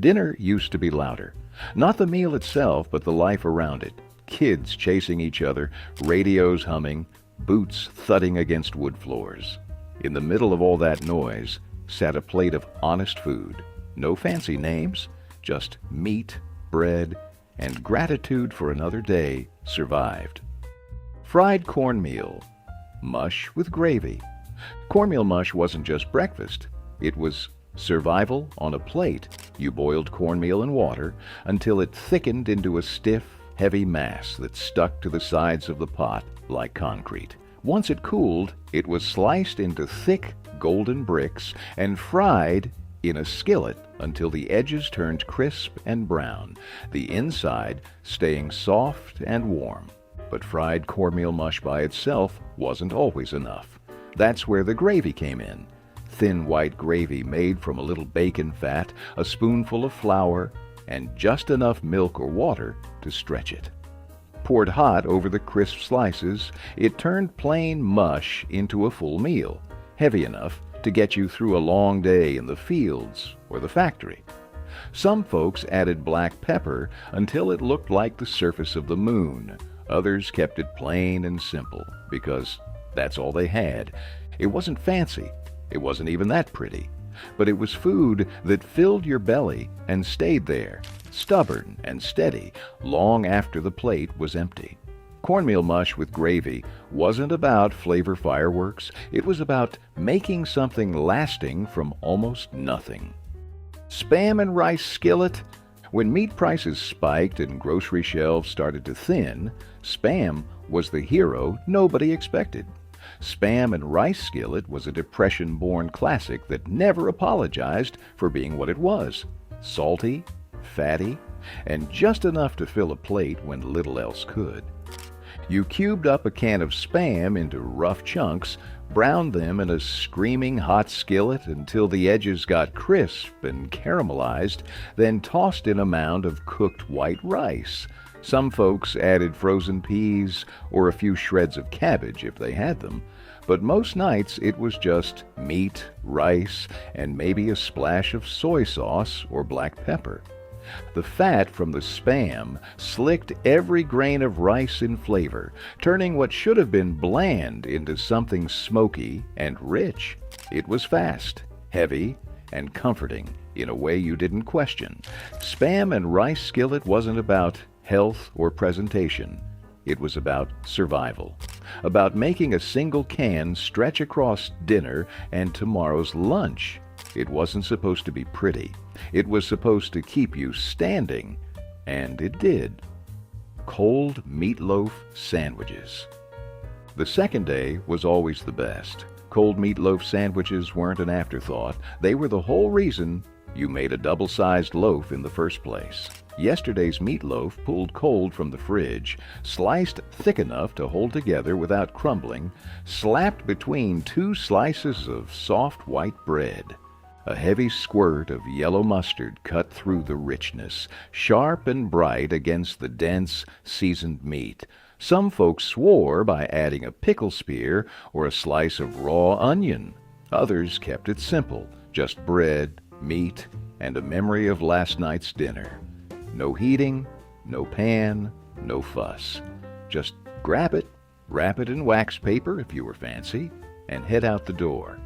Dinner used to be louder. Not the meal itself, but the life around it. Kids chasing each other, radios humming, boots thudding against wood floors. In the middle of all that noise sat a plate of honest food. No fancy names, just meat, bread, and gratitude for another day survived. Fried cornmeal. Mush with gravy. Cornmeal mush wasn't just breakfast. It was survival on a plate. You boiled cornmeal in water until it thickened into a stiff, heavy mass that stuck to the sides of the pot like concrete. Once it cooled, it was sliced into thick, golden bricks and fried in a skillet until the edges turned crisp and brown, the inside staying soft and warm. But fried cornmeal mush by itself wasn't always enough. That's where the gravy came in. Thin white gravy made from a little bacon fat, a spoonful of flour, and just enough milk or water to stretch it. Poured hot over the crisp slices, it turned plain mush into a full meal, heavy enough to get you through a long day in the fields or the factory. Some folks added black pepper until it looked like the surface of the moon. Others kept it plain and simple because that's all they had. It wasn't fancy. It wasn't even that pretty. But it was food that filled your belly and stayed there, stubborn and steady, long after the plate was empty. Cornmeal mush with gravy wasn't about flavor fireworks. It was about making something lasting from almost nothing. Spam and rice skillet. When meat prices spiked and grocery shelves started to thin, Spam was the hero nobody expected. Spam and rice skillet was a Depression-born classic that never apologized for being what it was: salty, fatty, and just enough to fill a plate when little else could. You cubed up a can of Spam into rough chunks, browned them in a screaming hot skillet until the edges got crisp and caramelized, then tossed in a mound of cooked white rice. Some folks added frozen peas or a few shreds of cabbage if they had them, but most nights it was just meat, rice, and maybe a splash of soy sauce or black pepper. The fat from the Spam slicked every grain of rice in flavor, turning what should have been bland into something smoky and rich. It was fast, heavy, and comforting in a way you didn't question. Spam and rice skillet wasn't about health or presentation. It was about survival, about making a single can stretch across dinner and tomorrow's lunch. It wasn't supposed to be pretty. It was supposed to keep you standing, and it did. Cold meatloaf sandwiches. The second day was always the best. Cold meatloaf sandwiches weren't an afterthought. They were the whole reason you made a double-sized loaf in the first place. Yesterday's meatloaf, pulled cold from the fridge, sliced thick enough to hold together without crumbling, slapped between two slices of soft white bread. A heavy squirt of yellow mustard cut through the richness, sharp and bright against the dense, seasoned meat. Some folks swore by adding a pickle spear or a slice of raw onion. Others kept it simple, just bread, meat, and a memory of last night's dinner. No heating, no pan, no fuss. Just grab it, wrap it in wax paper if you were fancy, and head out the door.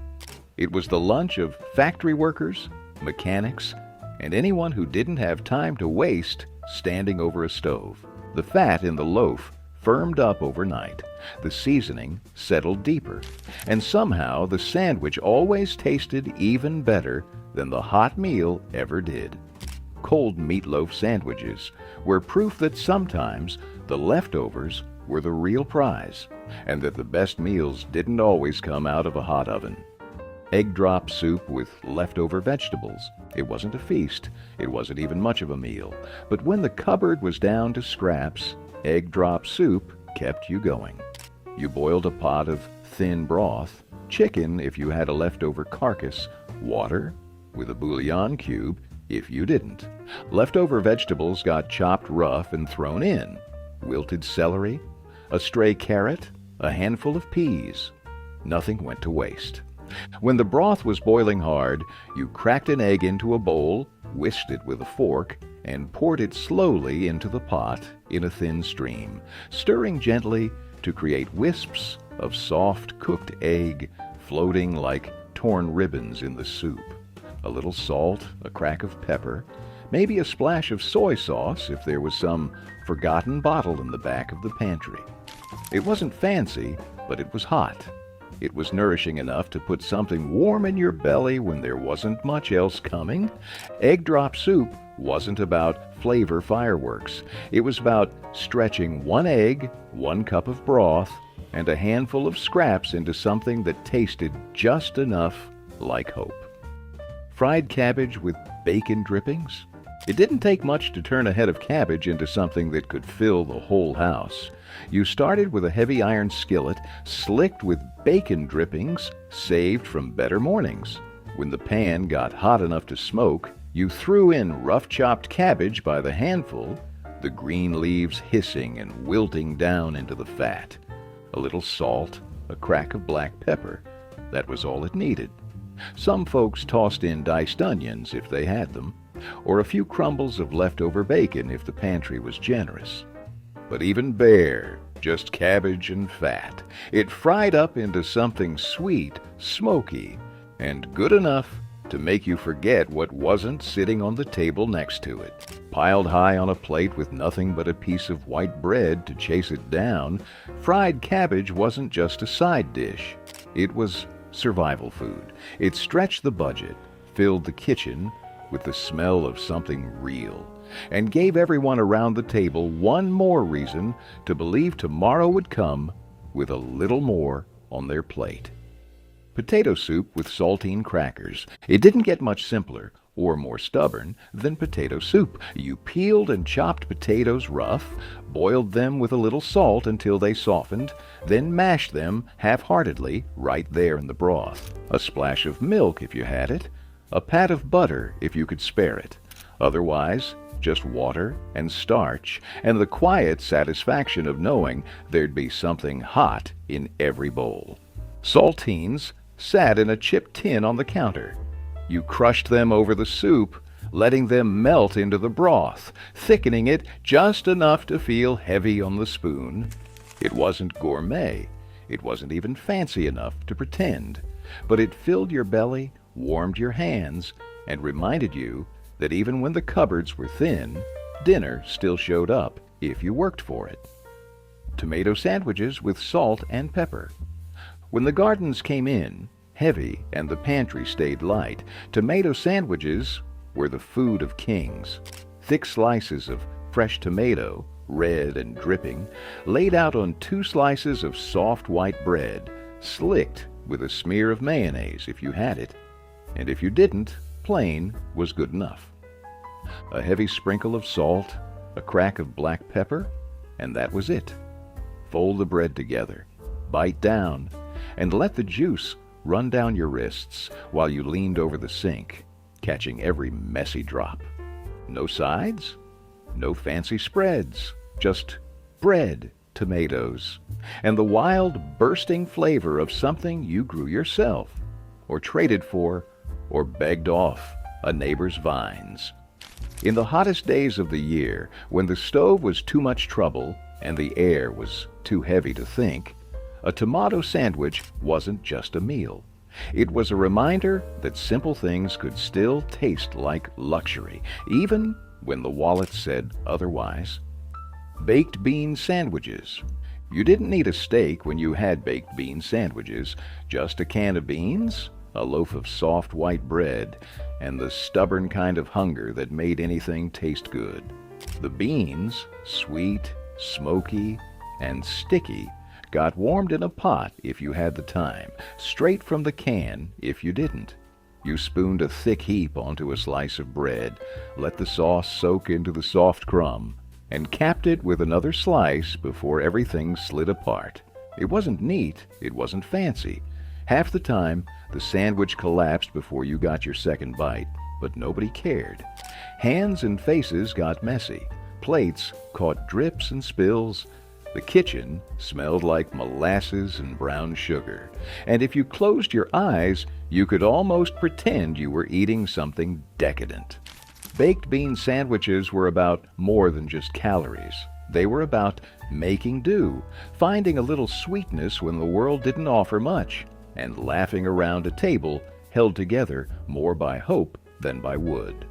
It was the lunch of factory workers, mechanics, and anyone who didn't have time to waste standing over a stove. The fat in the loaf firmed up overnight. The seasoning settled deeper. And somehow the sandwich always tasted even better than the hot meal ever did. Cold meatloaf sandwiches were proof that sometimes the leftovers were the real prize, and that the best meals didn't always come out of a hot oven. Egg drop soup with leftover vegetables. It wasn't a feast. It wasn't even much of a meal. But when the cupboard was down to scraps, egg drop soup kept you going. You boiled a pot of thin broth, chicken if you had a leftover carcass, water with a bouillon cube if you didn't. Leftover vegetables got chopped rough and thrown in. Wilted celery, a stray carrot, a handful of peas. Nothing went to waste. When the broth was boiling hard, you cracked an egg into a bowl, whisked it with a fork, and poured it slowly into the pot in a thin stream, stirring gently to create wisps of soft cooked egg floating like torn ribbons in the soup. A little salt, a crack of pepper, maybe a splash of soy sauce if there was some forgotten bottle in the back of the pantry. It wasn't fancy, but it was hot. It was nourishing enough to put something warm in your belly when there wasn't much else coming. Egg drop soup wasn't about flavor fireworks. It was about stretching one egg, 1 cup of broth, and a handful of scraps into something that tasted just enough like hope. Fried cabbage with bacon drippings? It didn't take much to turn a head of cabbage into something that could fill the whole house. You started with a heavy iron skillet slicked with bacon drippings saved from better mornings. When the pan got hot enough to smoke, you threw in rough chopped cabbage by the handful, the green leaves hissing and wilting down into the fat. A little salt, a crack of black pepper. That was all it needed. Some folks tossed in diced onions if they had them, or a few crumbles of leftover bacon if the pantry was generous. But even bare, just cabbage and fat, it fried up into something sweet, smoky, and good enough to make you forget what wasn't sitting on the table next to it. Piled high on a plate with nothing but a piece of white bread to chase it down, fried cabbage wasn't just a side dish. It was survival food. It stretched the budget, filled the kitchen with the smell of something real, and gave everyone around the table one more reason to believe tomorrow would come with a little more on their plate. Potato soup with saltine crackers. It didn't get much simpler or more stubborn than potato soup. You peeled and chopped potatoes rough, boiled them with a little salt until they softened, then mashed them half-heartedly right there in the broth. A splash of milk if you had it, a pat of butter if you could spare it. Otherwise, just water and starch, and the quiet satisfaction of knowing there'd be something hot in every bowl. Saltines sat in a chipped tin on the counter. You crushed them over the soup, letting them melt into the broth, thickening it just enough to feel heavy on the spoon. It wasn't gourmet. It wasn't even fancy enough to pretend, but it filled your belly, warmed your hands, and reminded you that even when the cupboards were thin, dinner still showed up if you worked for it. Tomato sandwiches with salt and pepper. When the gardens came in heavy and the pantry stayed light, tomato sandwiches were the food of kings. Thick slices of fresh tomato, red and dripping, laid out on 2 slices of soft white bread, slicked with a smear of mayonnaise if you had it, and if you didn't, plain was good enough. A heavy sprinkle of salt, a crack of black pepper, and that was it. Fold the bread together, bite down, and let the juice run down your wrists while you leaned over the sink, catching every messy drop. No sides, no fancy spreads, just bread, tomatoes, and the wild, bursting flavor of something you grew yourself, or traded for, or begged off a neighbor's vines. In the hottest days of the year, when the stove was too much trouble and the air was too heavy to think, a tomato sandwich wasn't just a meal. It was a reminder that simple things could still taste like luxury, even when the wallet said otherwise. Baked bean sandwiches. You didn't need a steak when you had baked bean sandwiches, just a can of beans, a loaf of soft white bread, and the stubborn kind of hunger that made anything taste good. The beans, sweet, smoky, and sticky, got warmed in a pot if you had the time, straight from the can if you didn't. You spooned a thick heap onto a slice of bread, let the sauce soak into the soft crumb, and capped it with another slice before everything slid apart. It wasn't neat, it wasn't fancy. Half the time, the sandwich collapsed before you got your second bite, but nobody cared. Hands and faces got messy. Plates caught drips and spills, The kitchen smelled like molasses and brown sugar, and if you closed your eyes, you could almost pretend you were eating something decadent. Baked bean sandwiches were about more than just calories. They were about making do, finding a little sweetness when the world didn't offer much, and laughing around a table held together more by hope than by wood.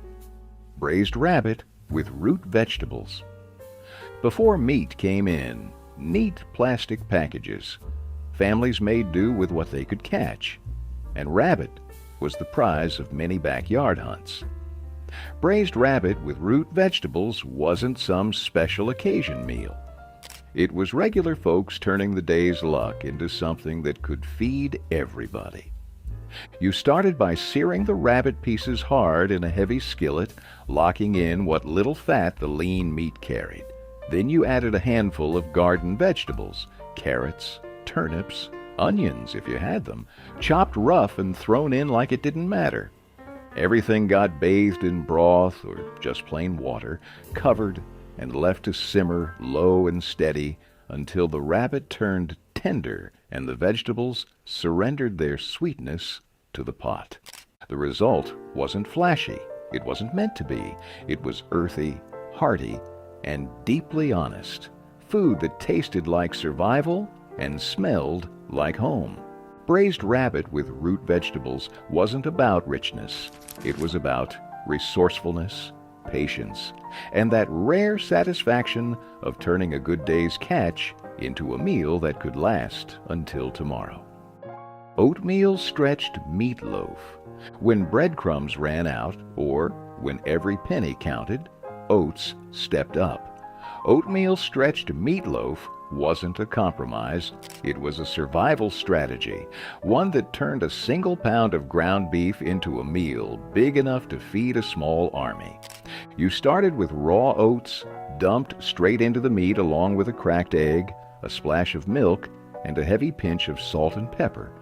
Braised rabbit with root vegetables. Before meat came in neat plastic packages, families made do with what they could catch, and rabbit was the prize of many backyard hunts. Braised rabbit with root vegetables wasn't some special occasion meal. It was regular folks turning the day's luck into something that could feed everybody. You started by searing the rabbit pieces hard in a heavy skillet, locking in what little fat the lean meat carried. Then you added a handful of garden vegetables, carrots, turnips, onions if you had them, chopped rough and thrown in like it didn't matter. Everything got bathed in broth or just plain water, covered and left to simmer low and steady until the rabbit turned tender and the vegetables surrendered their sweetness to the pot. The result wasn't flashy. It wasn't meant to be. It was earthy, hearty, and deeply honest. Food that tasted like survival and smelled like home. Braised rabbit with root vegetables wasn't about richness. It was about resourcefulness, patience, and that rare satisfaction of turning a good day's catch into a meal that could last until tomorrow. Oatmeal stretched meatloaf. When breadcrumbs ran out, or when every penny counted, oats stepped up. Oatmeal stretched meatloaf wasn't a compromise. It was a survival strategy, one that turned a single pound of ground beef into a meal big enough to feed a small army. You started with raw oats, dumped straight into the meat along with a cracked egg, a splash of milk, and a heavy pinch of salt and pepper.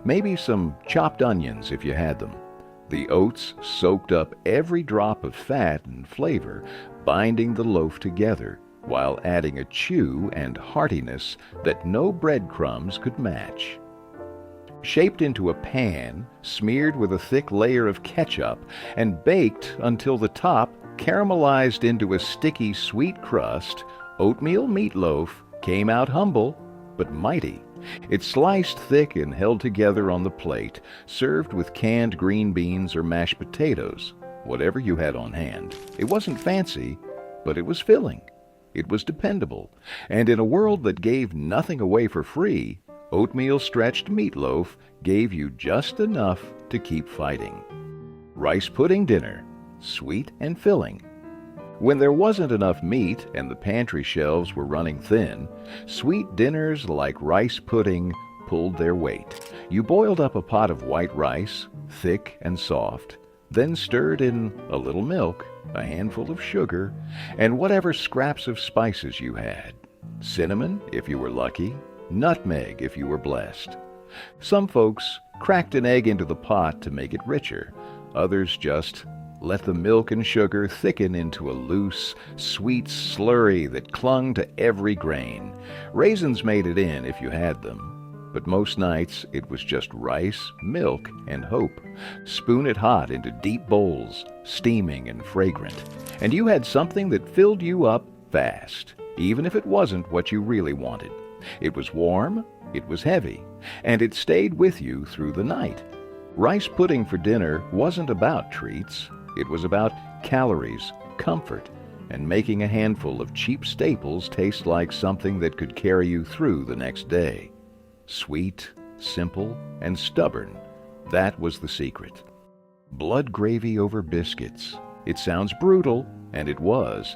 Maybe some chopped onions if you had them. The oats soaked up every drop of fat and flavor, binding the loaf together, while adding a chew and heartiness that no breadcrumbs could match. Shaped into a pan, smeared with a thick layer of ketchup, and baked until the top caramelized into a sticky sweet crust, oatmeal meatloaf came out humble but mighty. It sliced thick and held together on the plate, served with canned green beans or mashed potatoes, whatever you had on hand. It wasn't fancy, but it was filling. It was dependable, and in a world that gave nothing away for free, oatmeal stretched meatloaf gave you just enough to keep fighting. Rice pudding dinner, sweet and filling. When there wasn't enough meat and the pantry shelves were running thin, sweet dinners like rice pudding pulled their weight. You boiled up a pot of white rice, thick and soft, then stirred in a little milk, a handful of sugar, and whatever scraps of spices you had. Cinnamon, if you were lucky, nutmeg, if you were blessed. Some folks cracked an egg into the pot to make it richer. Others just let the milk and sugar thicken into a loose, sweet slurry that clung to every grain. Raisins made it in if you had them, but most nights it was just rice, milk, and hope. Spoon it hot into deep bowls, steaming and fragrant, and you had something that filled you up fast, even if it wasn't what you really wanted. It was warm, it was heavy, and it stayed with you through the night. Rice pudding for dinner wasn't about treats. It was about calories, comfort, and making a handful of cheap staples taste like something that could carry you through the next day. Sweet, simple, and stubborn. That was the secret. Blood gravy over biscuits. It sounds brutal, and it was.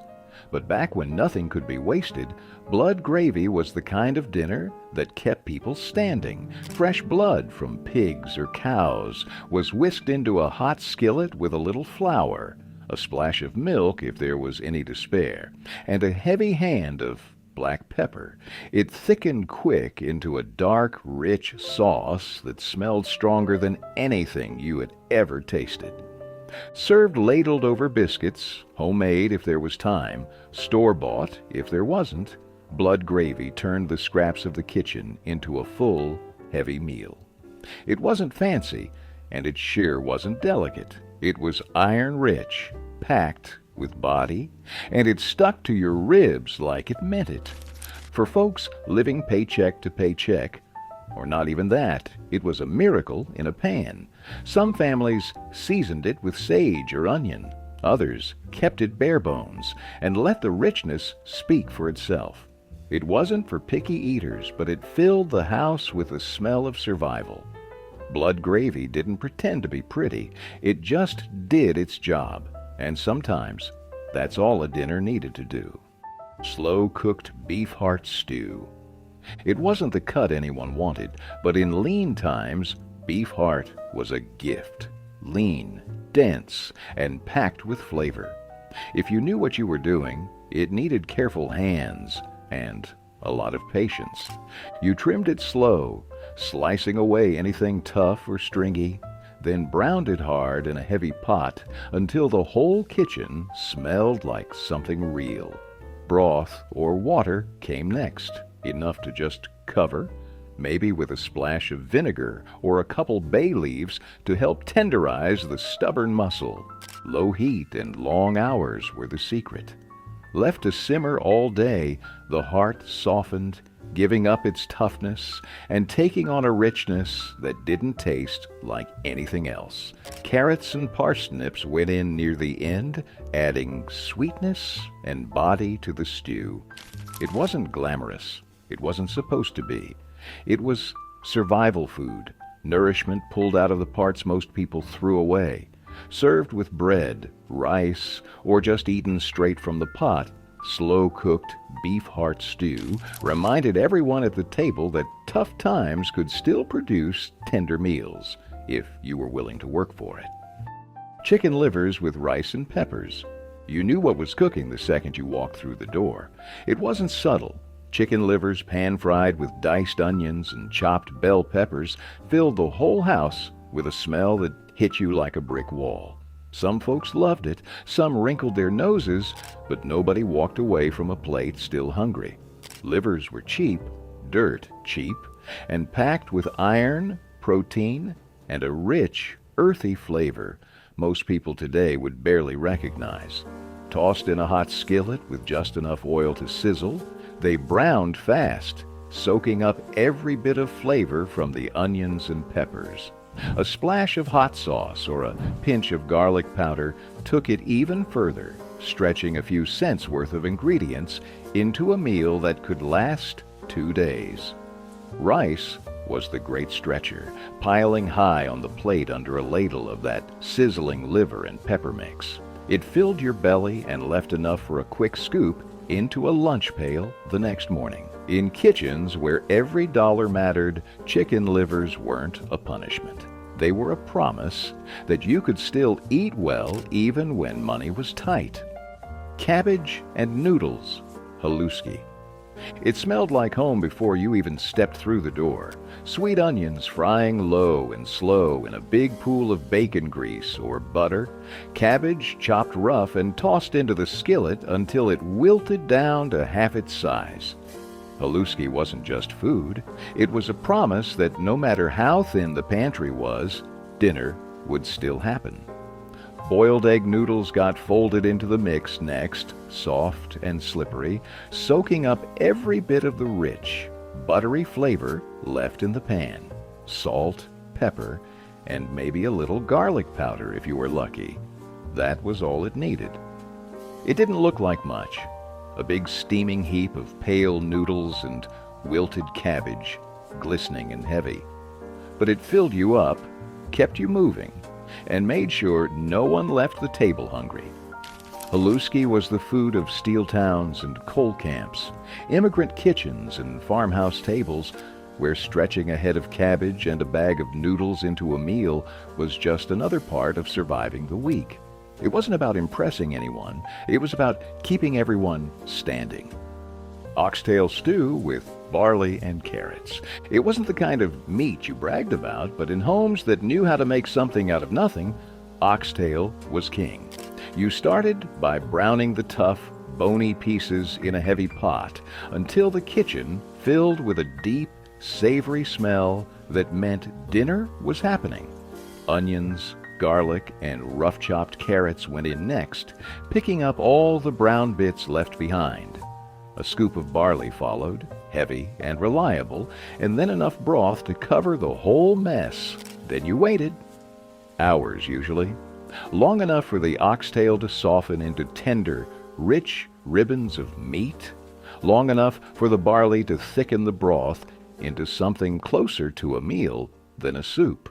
But back when nothing could be wasted, blood gravy was the kind of dinner that kept people standing. Fresh blood from pigs or cows was whisked into a hot skillet with a little flour, a splash of milk if there was any to spare, and a heavy hand of black pepper. It thickened quick into a dark, rich sauce that smelled stronger than anything you had ever tasted. Served ladled over biscuits, homemade if there was time, store-bought if there wasn't, Blood gravy turned the scraps of the kitchen into a full, heavy meal. It wasn't fancy, and it sure wasn't delicate. It was iron-rich, packed with body, and it stuck to your ribs like it meant it. For folks living paycheck to paycheck, or not even that, it was a miracle in a pan. Some families seasoned it with sage or onion. Others kept it bare bones and let the richness speak for itself. It wasn't for picky eaters, but it filled the house with the smell of survival. Blood gravy didn't pretend to be pretty. It just did its job, and sometimes that's all a dinner needed to do. Slow-cooked beef heart stew. It wasn't the cut anyone wanted, but in lean times, beef heart was a gift. Lean, dense, and packed with flavor. If you knew what you were doing, it needed careful hands and a lot of patience. You trimmed it slow, slicing away anything tough or stringy, then browned it hard in a heavy pot until the whole kitchen smelled like something real. Broth or water came next, enough to just cover, maybe with a splash of vinegar or a couple bay leaves to help tenderize the stubborn muscle. Low heat and long hours were the secret. Left to simmer all day, the heart softened, giving up its toughness and taking on a richness that didn't taste like anything else. Carrots and parsnips went in near the end, adding sweetness and body to the stew. It wasn't glamorous. It wasn't supposed to be. It was survival food, nourishment pulled out of the parts most people threw away. Served with bread, rice, or just eaten straight from the pot, slow-cooked beef heart stew reminded everyone at the table that tough times could still produce tender meals, if you were willing to work for it. Chicken livers with rice and peppers. You knew what was cooking the second you walked through the door. It wasn't subtle. Chicken livers pan-fried with diced onions and chopped bell peppers filled the whole house with a smell that hit you like a brick wall. Some folks loved it, some wrinkled their noses, but nobody walked away from a plate still hungry. Livers were cheap, dirt cheap, and packed with iron, protein, and a rich, earthy flavor most people today would barely recognize. Tossed in a hot skillet with just enough oil to sizzle, they browned fast, soaking up every bit of flavor from the onions and peppers. A splash of hot sauce or a pinch of garlic powder took it even further, stretching a few cents worth of ingredients into a meal that could last 2 days. Rice was the great stretcher, piling high on the plate under a ladle of that sizzling liver and pepper mix. It filled your belly and left enough for a quick scoop into a lunch pail the next morning. In kitchens where every dollar mattered, chicken livers weren't a punishment. They were a promise that you could still eat well even when money was tight. Cabbage and noodles, haluski. It smelled like home before you even stepped through the door. Sweet onions frying low and slow in a big pool of bacon grease or butter. Cabbage chopped rough and tossed into the skillet until it wilted down to half its size. Haluski wasn't just food. It was a promise that no matter how thin the pantry was, dinner would still happen. Boiled egg noodles got folded into the mix next, soft and slippery, soaking up every bit of the rich, buttery flavor left in the pan. Salt, pepper, and maybe a little garlic powder if you were lucky. That was all it needed. It didn't look like much. A big steaming heap of pale noodles and wilted cabbage, glistening and heavy. But it filled you up, kept you moving, and made sure no one left the table hungry. Haluski was the food of steel towns and coal camps, immigrant kitchens and farmhouse tables, where stretching a head of cabbage and a bag of noodles into a meal was just another part of surviving the week. It wasn't about impressing anyone. It was about keeping everyone standing. Oxtail stew with barley and carrots. It wasn't the kind of meat you bragged about, but in homes that knew how to make something out of nothing, oxtail was king. You started by browning the tough, bony pieces in a heavy pot until the kitchen filled with a deep, savory smell that meant dinner was happening. Onions, garlic, and rough-chopped carrots went in next, picking up all the brown bits left behind. A scoop of barley followed, heavy and reliable, and then enough broth to cover the whole mess. Then you waited. Hours, usually. Long enough for the oxtail to soften into tender, rich ribbons of meat. Long enough for the barley to thicken the broth into something closer to a meal than a soup.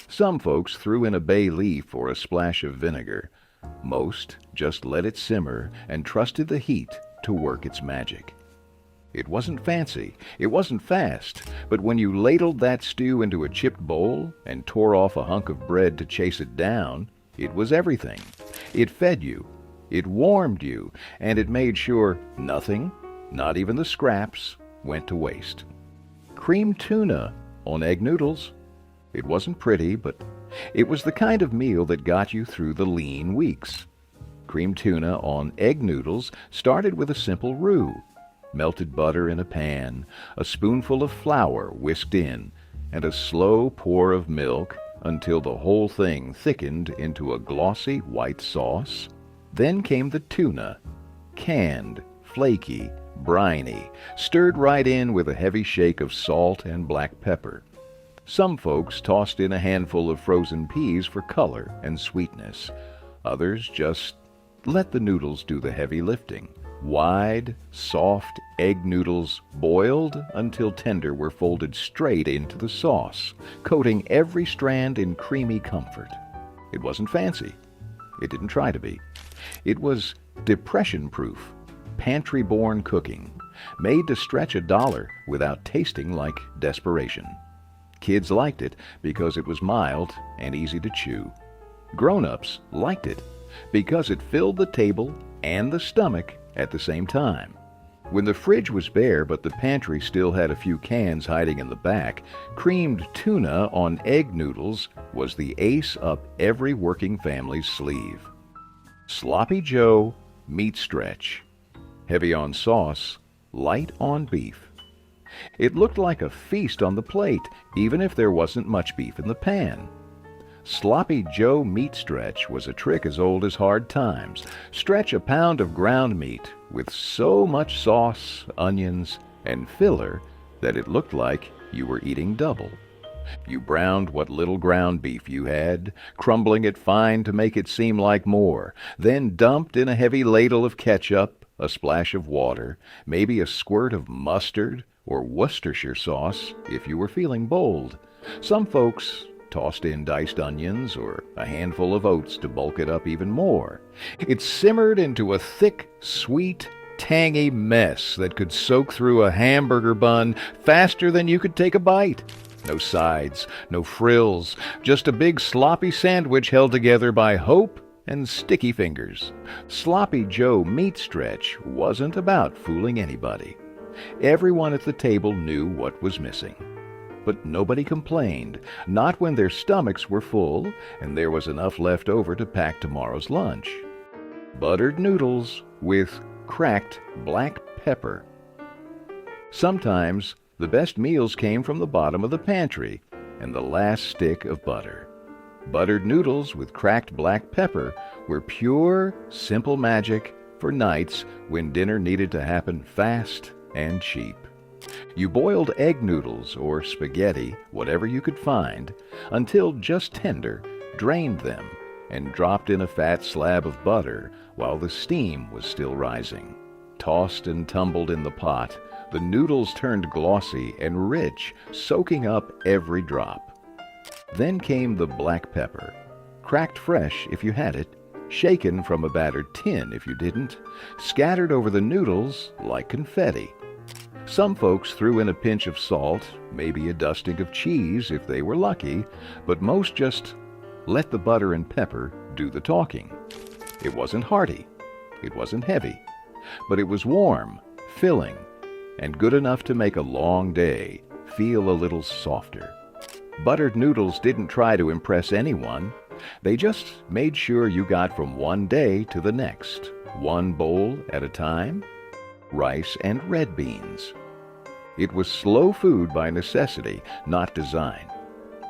Some folks threw in a bay leaf or a splash of vinegar. Most just let it simmer and trusted the heat to work its magic. It wasn't fancy, it wasn't fast, but when you ladled that stew into a chipped bowl and tore off a hunk of bread to chase it down, it was everything. It fed you, it warmed you, and it made sure nothing, not even the scraps, went to waste. Creamed tuna on egg noodles. It wasn't pretty, but it was the kind of meal that got you through the lean weeks. Creamed tuna on egg noodles started with a simple roux. Melted butter in a pan, a spoonful of flour whisked in, and a slow pour of milk until the whole thing thickened into a glossy white sauce. Then came the tuna, canned, flaky, briny, stirred right in with a heavy shake of salt and black pepper. Some folks tossed in a handful of frozen peas for color and sweetness. Others just let the noodles do the heavy lifting. Wide, soft egg noodles boiled until tender were folded straight into the sauce, coating every strand in creamy comfort. It wasn't fancy. It didn't try to be. It was depression-proof, pantry-born cooking, made to stretch $1 without tasting like desperation. Kids liked it because it was mild and easy to chew. Grown-ups liked it because it filled the table and the stomach at the same time. When the fridge was bare but the pantry still had a few cans hiding in the back, creamed tuna on egg noodles was the ace up every working family's sleeve. Sloppy Joe meat stretch. Heavy on sauce, light on beef. It looked like a feast on the plate, even if there wasn't much beef in the pan. Sloppy Joe meat stretch was a trick as old as hard times. Stretch a pound of ground meat with so much sauce, onions, and filler that it looked like you were eating double. You browned what little ground beef you had, crumbling it fine to make it seem like more, then dumped in a heavy ladle of ketchup, a splash of water, maybe a squirt of mustard or Worcestershire sauce if you were feeling bold. Some folks tossed in diced onions or a handful of oats to bulk it up even more. It simmered into a thick, sweet, tangy mess that could soak through a hamburger bun faster than you could take a bite. No sides, no frills, just a big sloppy sandwich held together by hope and sticky fingers. Sloppy Joe meat stretch wasn't about fooling anybody. Everyone at the table knew what was missing. But nobody complained, not when their stomachs were full and there was enough left over to pack tomorrow's lunch. Buttered noodles with cracked black pepper. Sometimes the best meals came from the bottom of the pantry and the last stick of butter. Buttered noodles with cracked black pepper were pure, simple magic for nights when dinner needed to happen fast and cheap. You boiled egg noodles or spaghetti, whatever you could find, until just tender, drained them, and dropped in a fat slab of butter while the steam was still rising. Tossed and tumbled in the pot, the noodles turned glossy and rich, soaking up every drop. Then came the black pepper, cracked fresh if you had it, shaken from a battered tin if you didn't, scattered over the noodles like confetti. Some folks threw in a pinch of salt, maybe a dusting of cheese if they were lucky, but most just let the butter and pepper do the talking. It wasn't hearty, it wasn't heavy, but it was warm, filling, and good enough to make a long day feel a little softer. Buttered noodles didn't try to impress anyone. They just made sure you got from one day to the next, one bowl at a time, rice and red beans. It was slow food by necessity, not design.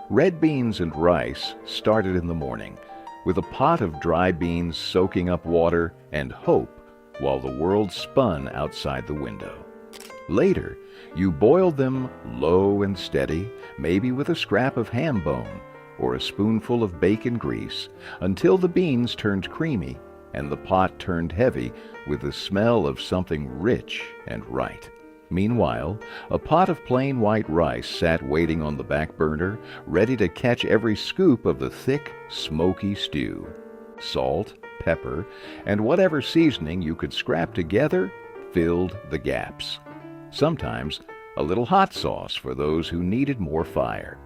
Red beans and rice started in the morning, with a pot of dry beans soaking up water and hope while the world spun outside the window. Later, you boiled them low and steady, maybe with a scrap of ham bone or a spoonful of bacon grease, until the beans turned creamy and the pot turned heavy with the smell of something rich and right. Meanwhile, a pot of plain white rice sat waiting on the back burner, ready to catch every scoop of the thick, smoky stew. Salt, pepper, and whatever seasoning you could scrap together filled the gaps. Sometimes a little hot sauce for those who needed more fire.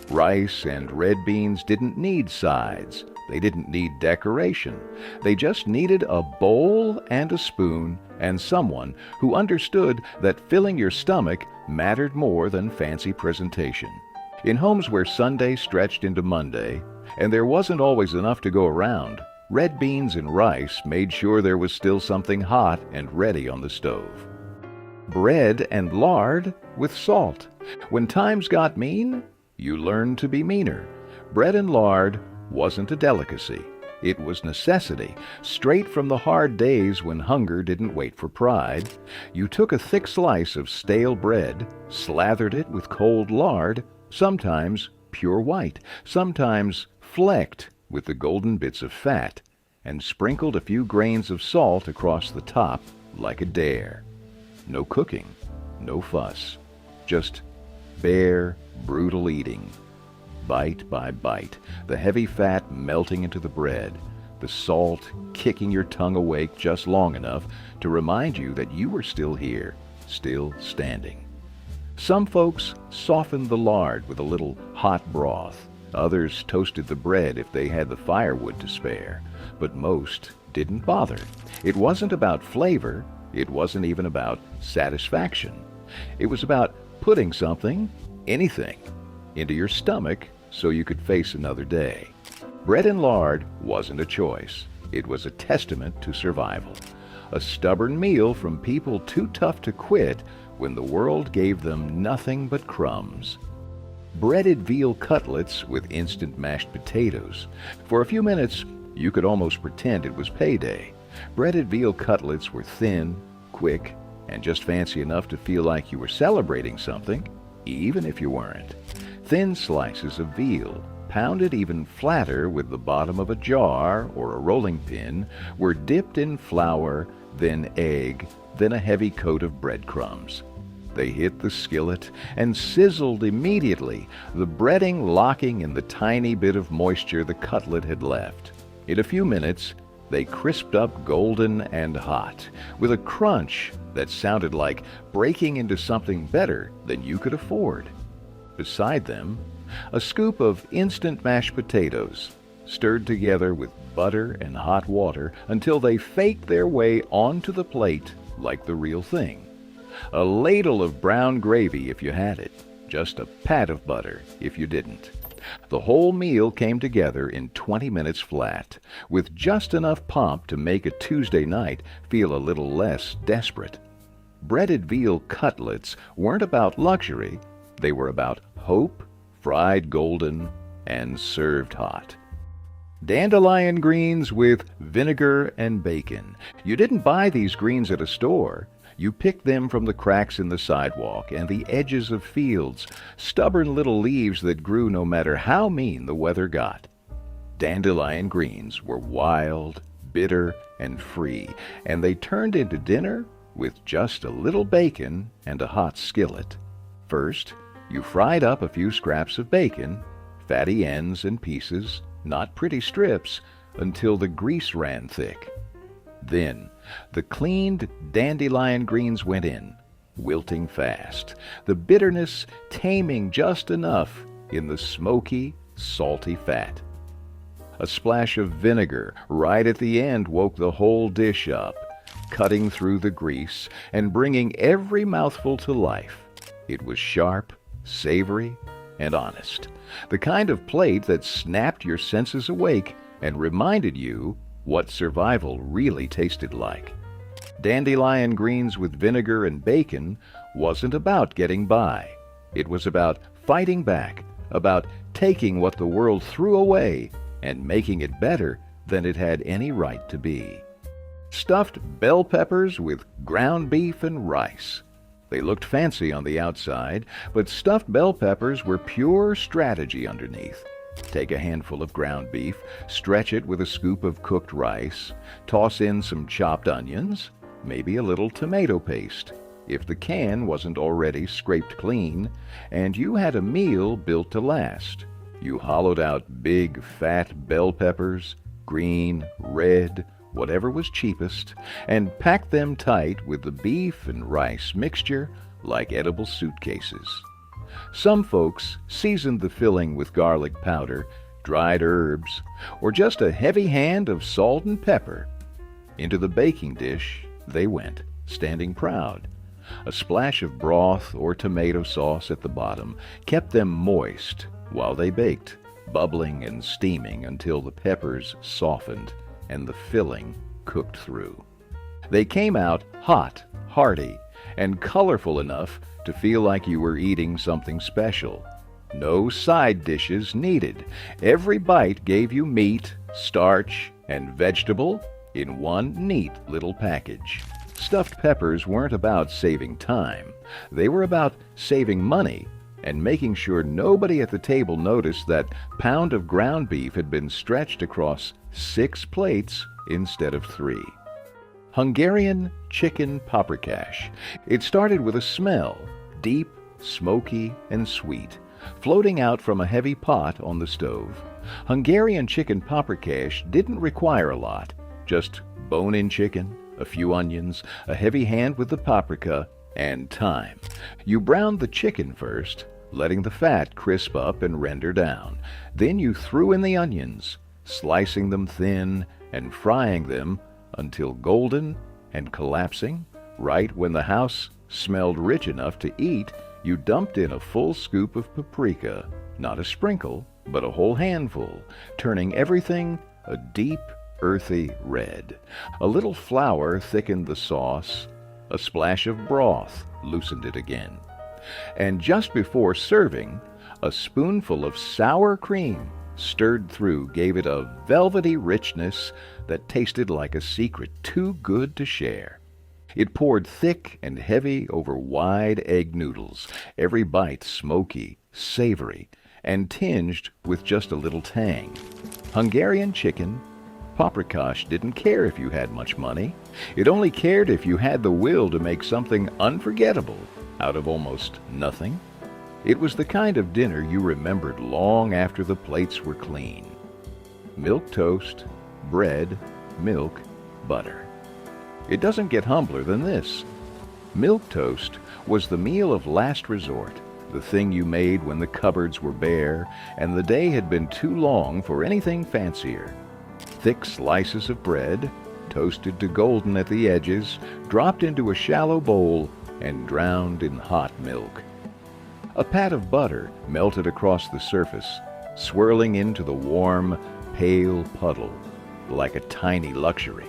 Rice and red beans didn't need sides. They didn't need decoration. They just needed a bowl and a spoon and someone who understood that filling your stomach mattered more than fancy presentation. In homes where Sunday stretched into Monday, and there wasn't always enough to go around, red beans and rice made sure there was still something hot and ready on the stove. Bread and lard with salt. When times got mean, you learned to be meaner. Bread and lard wasn't a delicacy. It was necessity, straight from the hard days when hunger didn't wait for pride. You took a thick slice of stale bread, slathered it with cold lard, sometimes pure white, sometimes flecked with the golden bits of fat, and sprinkled a few grains of salt across the top like a dare. No cooking, no fuss, just bare, brutal eating. Bite by bite, the heavy fat melting into the bread, the salt kicking your tongue awake just long enough to remind you that you were still here, still standing. Some folks softened the lard with a little hot broth. Others toasted the bread if they had the firewood to spare. But most didn't bother. It wasn't about flavor. It wasn't even about satisfaction. It was about putting something, anything, into your stomach so you could face another day. Bread and lard wasn't a choice. It was a testament to survival. A stubborn meal from people too tough to quit when the world gave them nothing but crumbs. Breaded veal cutlets with instant mashed potatoes. For a few minutes, you could almost pretend it was payday. Breaded veal cutlets were thin, quick, and just fancy enough to feel like you were celebrating something, even if you weren't. Thin slices of veal, pounded even flatter with the bottom of a jar or a rolling pin, were dipped in flour, then egg, then a heavy coat of breadcrumbs. They hit the skillet and sizzled immediately, the breading locking in the tiny bit of moisture the cutlet had left. In a few minutes, they crisped up golden and hot, with a crunch that sounded like breaking into something better than you could afford. Beside them, a scoop of instant mashed potatoes, stirred together with butter and hot water until they faked their way onto the plate like the real thing. A ladle of brown gravy if you had it, just a pat of butter if you didn't. The whole meal came together in 20 minutes flat, with just enough pomp to make a Tuesday night feel a little less desperate. Breaded veal cutlets weren't about luxury, they were about hope, fried golden, and served hot. Dandelion greens with vinegar and bacon. You didn't buy these greens at a store. You picked them from the cracks in the sidewalk and the edges of fields, stubborn little leaves that grew no matter how mean the weather got. Dandelion greens were wild, bitter, and free, and they turned into dinner with just a little bacon and a hot skillet. First, you fried up a few scraps of bacon, fatty ends and pieces, not pretty strips, until the grease ran thick. Then, the cleaned dandelion greens went in, wilting fast, the bitterness taming just enough in the smoky, salty fat. A splash of vinegar right at the end woke the whole dish up, cutting through the grease and bringing every mouthful to life. It was sharp, savory, and honest, the kind of plate that snapped your senses awake and reminded you what survival really tasted like. Dandelion greens with vinegar and bacon wasn't about getting by. It was about fighting back, about taking what the world threw away and making it better than it had any right to be. Stuffed bell peppers with ground beef and rice. They looked fancy on the outside, but stuffed bell peppers were pure strategy underneath. Take a handful of ground beef, stretch it with a scoop of cooked rice, toss in some chopped onions, maybe a little tomato paste, if the can wasn't already scraped clean, and you had a meal built to last. You hollowed out big, fat bell peppers, green, red, whatever was cheapest, and packed them tight with the beef and rice mixture like edible suitcases. Some folks seasoned the filling with garlic powder, dried herbs, or just a heavy hand of salt and pepper. Into the baking dish they went, standing proud. A splash of broth or tomato sauce at the bottom kept them moist while they baked, bubbling and steaming until the peppers softened and the filling cooked through. They came out hot, hearty, and colorful enough to feel like you were eating something special. No side dishes needed. Every bite gave you meat, starch, and vegetable in one neat little package. Stuffed peppers weren't about saving time. They were about saving money and making sure nobody at the table noticed that pound of ground beef had been stretched across 6 plates instead of 3. Hungarian chicken paprikash. It started with a smell, deep, smoky, and sweet, floating out from a heavy pot on the stove. Hungarian chicken paprikash didn't require a lot, just bone-in chicken, a few onions, a heavy hand with the paprika, and time. You browned the chicken first, letting the fat crisp up and render down. Then you threw in the onions, slicing them thin and frying them until golden and collapsing. Right when the house smelled rich enough to eat, you dumped in a full scoop of paprika, not a sprinkle, but a whole handful, turning everything a deep, earthy red. A little flour thickened the sauce. A splash of broth loosened it again. And just before serving, a spoonful of sour cream stirred through gave it a velvety richness that tasted like a secret too good to share. It poured thick and heavy over wide egg noodles, every bite smoky, savory, and tinged with just a little tang. Hungarian chicken paprikash didn't care if you had much money. It only cared if you had the will to make something unforgettable out of almost nothing. It was the kind of dinner you remembered long after the plates were clean. Milk toast, bread, milk, butter. It doesn't get humbler than this. Milk toast was the meal of last resort, the thing you made when the cupboards were bare and the day had been too long for anything fancier. Thick slices of bread, toasted to golden at the edges, dropped into a shallow bowl and drowned in hot milk. A pat of butter melted across the surface, swirling into the warm, pale puddle like a tiny luxury.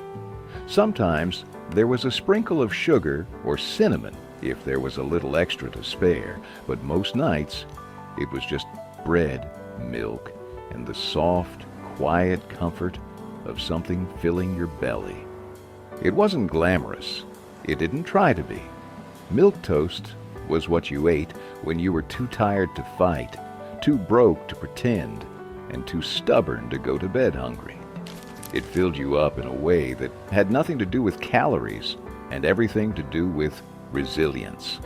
Sometimes there was a sprinkle of sugar or cinnamon if there was a little extra to spare, but most nights it was just bread, milk, and the soft, quiet comfort of something filling your belly. It wasn't glamorous. It didn't try to be. Milk toast was what you ate when you were too tired to fight, too broke to pretend, and too stubborn to go to bed hungry. It filled you up in a way that had nothing to do with calories and everything to do with resilience.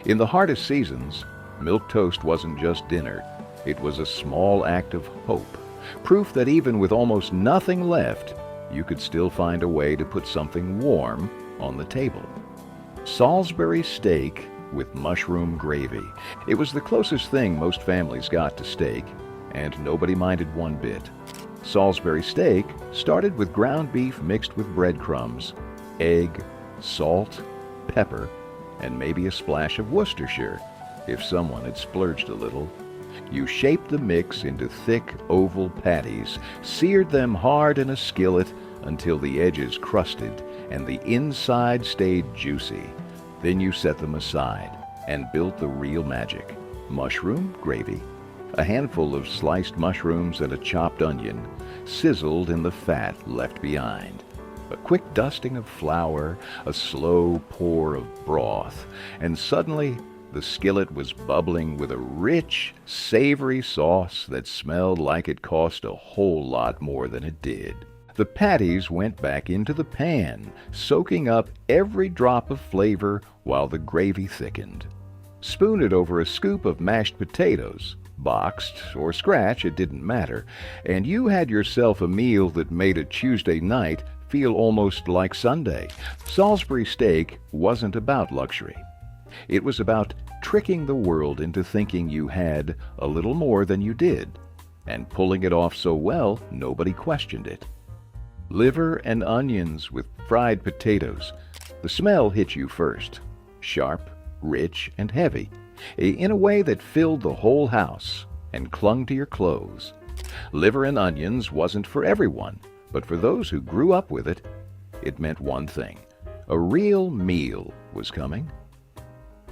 In the hardest seasons, milk toast wasn't just dinner. It was a small act of hope, proof that even with almost nothing left, you could still find a way to put something warm on the table. Salisbury steak with mushroom gravy. It was the closest thing most families got to steak, and nobody minded one bit. Salisbury steak started with ground beef mixed with breadcrumbs, egg, salt, pepper, and maybe a splash of Worcestershire, if someone had splurged a little. You shaped the mix into thick oval patties, seared them hard in a skillet until the edges crusted and the inside stayed juicy. Then you set them aside and built the real magic: mushroom gravy. A handful of sliced mushrooms and a chopped onion sizzled in the fat left behind. A quick dusting of flour, a slow pour of broth, and suddenly the skillet was bubbling with a rich, savory sauce that smelled like it cost a whole lot more than it did. The patties went back into the pan, soaking up every drop of flavor while the gravy thickened. Spoon it over a scoop of mashed potatoes. Boxed or scratch, it didn't matter, and you had yourself a meal that made a Tuesday night feel almost like Sunday. Salisbury steak wasn't about luxury. It was about tricking the world into thinking you had a little more than you did, and pulling it off so well nobody questioned it. Liver and onions with fried potatoes. The smell hit you first. Sharp, rich, and heavy, in a way that filled the whole house and clung to your clothes. Liver and onions wasn't for everyone, but for those who grew up with it, it meant one thing: a real meal was coming.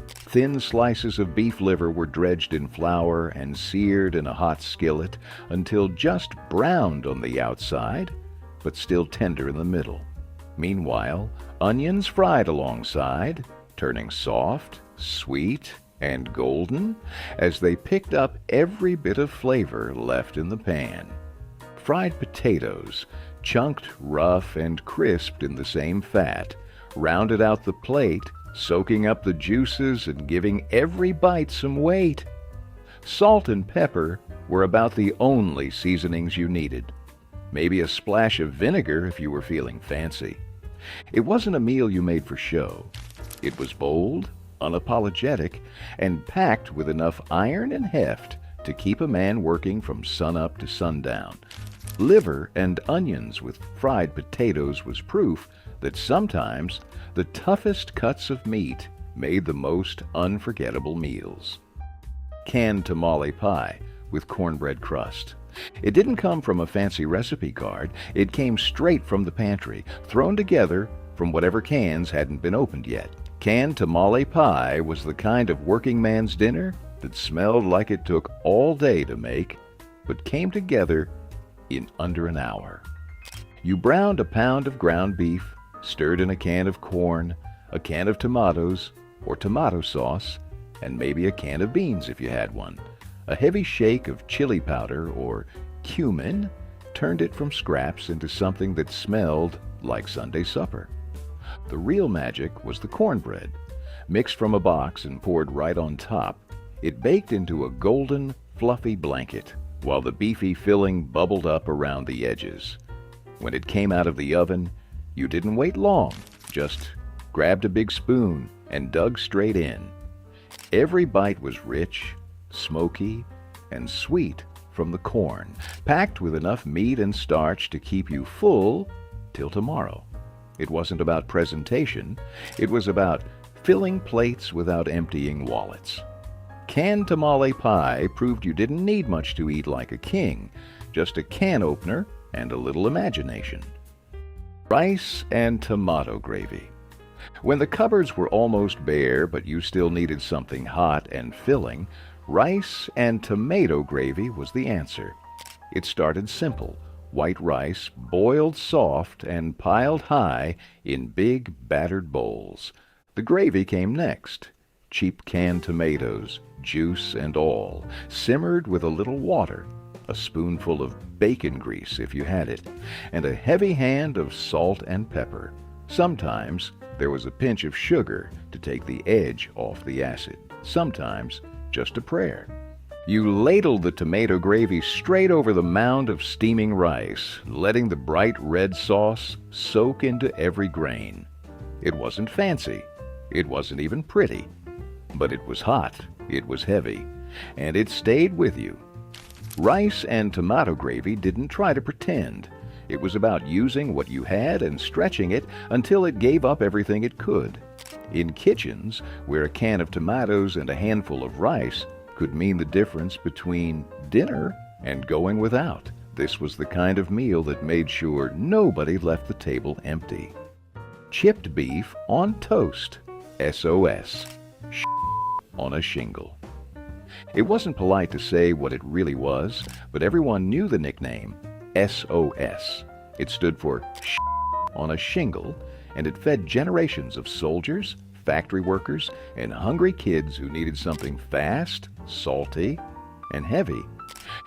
Thin slices of beef liver were dredged in flour and seared in a hot skillet until just browned on the outside, but still tender in the middle. Meanwhile, onions fried alongside, turning soft, sweet, and golden as they picked up every bit of flavor left in the pan. Fried potatoes, chunked rough and crisped in the same fat, rounded out the plate, soaking up the juices and giving every bite some weight. Salt and pepper were about the only seasonings you needed. Maybe a splash of vinegar if you were feeling fancy. It wasn't a meal you made for show. It was bold, unapologetic, and packed with enough iron and heft to keep a man working from sunup to sundown. Liver and onions with fried potatoes was proof that sometimes the toughest cuts of meat made the most unforgettable meals. Canned tamale pie with cornbread crust. It didn't come from a fancy recipe card. It came straight from the pantry, thrown together from whatever cans hadn't been opened yet. Canned tamale pie was the kind of working man's dinner that smelled like it took all day to make, but came together in under an hour. You browned a pound of ground beef, stirred in a can of corn, a can of tomatoes or tomato sauce, and maybe a can of beans if you had one. A heavy shake of chili powder or cumin turned it from scraps into something that smelled like Sunday supper. The real magic was the cornbread. Mixed from a box and poured right on top, it baked into a golden, fluffy blanket, while the beefy filling bubbled up around the edges. When it came out of the oven, you didn't wait long, just grabbed a big spoon and dug straight in. Every bite was rich, smoky, and sweet from the corn, packed with enough meat and starch to keep you full till tomorrow. It wasn't about presentation. It was about filling plates without emptying wallets. Canned tamale pie proved you didn't need much to eat like a king, just a can opener and a little imagination. Rice and tomato gravy. When the cupboards were almost bare but you still needed something hot and filling, rice and tomato gravy was the answer. It started simple: white rice boiled soft and piled high in big battered bowls. The gravy came next. Cheap canned tomatoes, juice and all, simmered with a little water, a spoonful of bacon grease if you had it, and a heavy hand of salt and pepper. Sometimes there was a pinch of sugar to take the edge off the acid. Sometimes just a prayer. You ladled the tomato gravy straight over the mound of steaming rice, letting the bright red sauce soak into every grain. It wasn't fancy. It wasn't even pretty. But it was hot, it was heavy, and it stayed with you. Rice and tomato gravy didn't try to pretend. It was about using what you had and stretching it until it gave up everything it could. In kitchens, where a can of tomatoes and a handful of rice could mean the difference between dinner and going without, This was the kind of meal that made sure nobody left the table empty. Chipped beef on toast. SOS. On a shingle. It wasn't polite to say what it really was, but everyone knew the nickname SOS. It stood for on a shingle, and it fed generations of soldiers, factory workers, and hungry kids who needed something fast, salty, and heavy.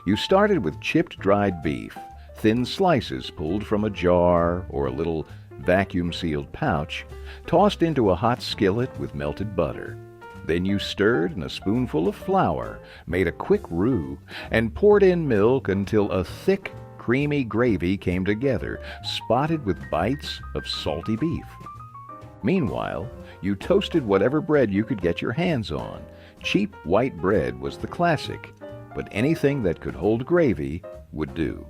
You started with chipped dried beef, thin slices pulled from a jar or a little vacuum-sealed pouch, tossed into a hot skillet with melted butter. Then you stirred in a spoonful of flour, made a quick roux, and poured in milk until a thick, creamy gravy came together, spotted with bites of salty beef. Meanwhile, you toasted whatever bread you could get your hands on. Cheap white bread was the classic, but anything that could hold gravy would do.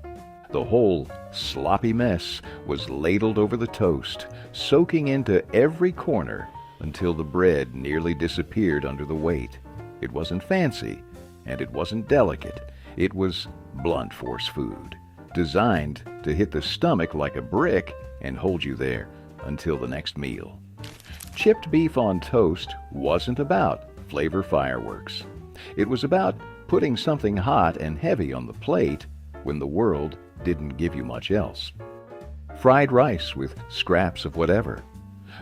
The whole sloppy mess was ladled over the toast, soaking into every corner until the bread nearly disappeared under the weight. It wasn't fancy, and it wasn't delicate. It was blunt force food, designed to hit the stomach like a brick and hold you there until the next meal. Chipped beef on toast wasn't about flavor fireworks. It was about putting something hot and heavy on the plate when the world didn't give you much else. Fried rice with scraps of whatever.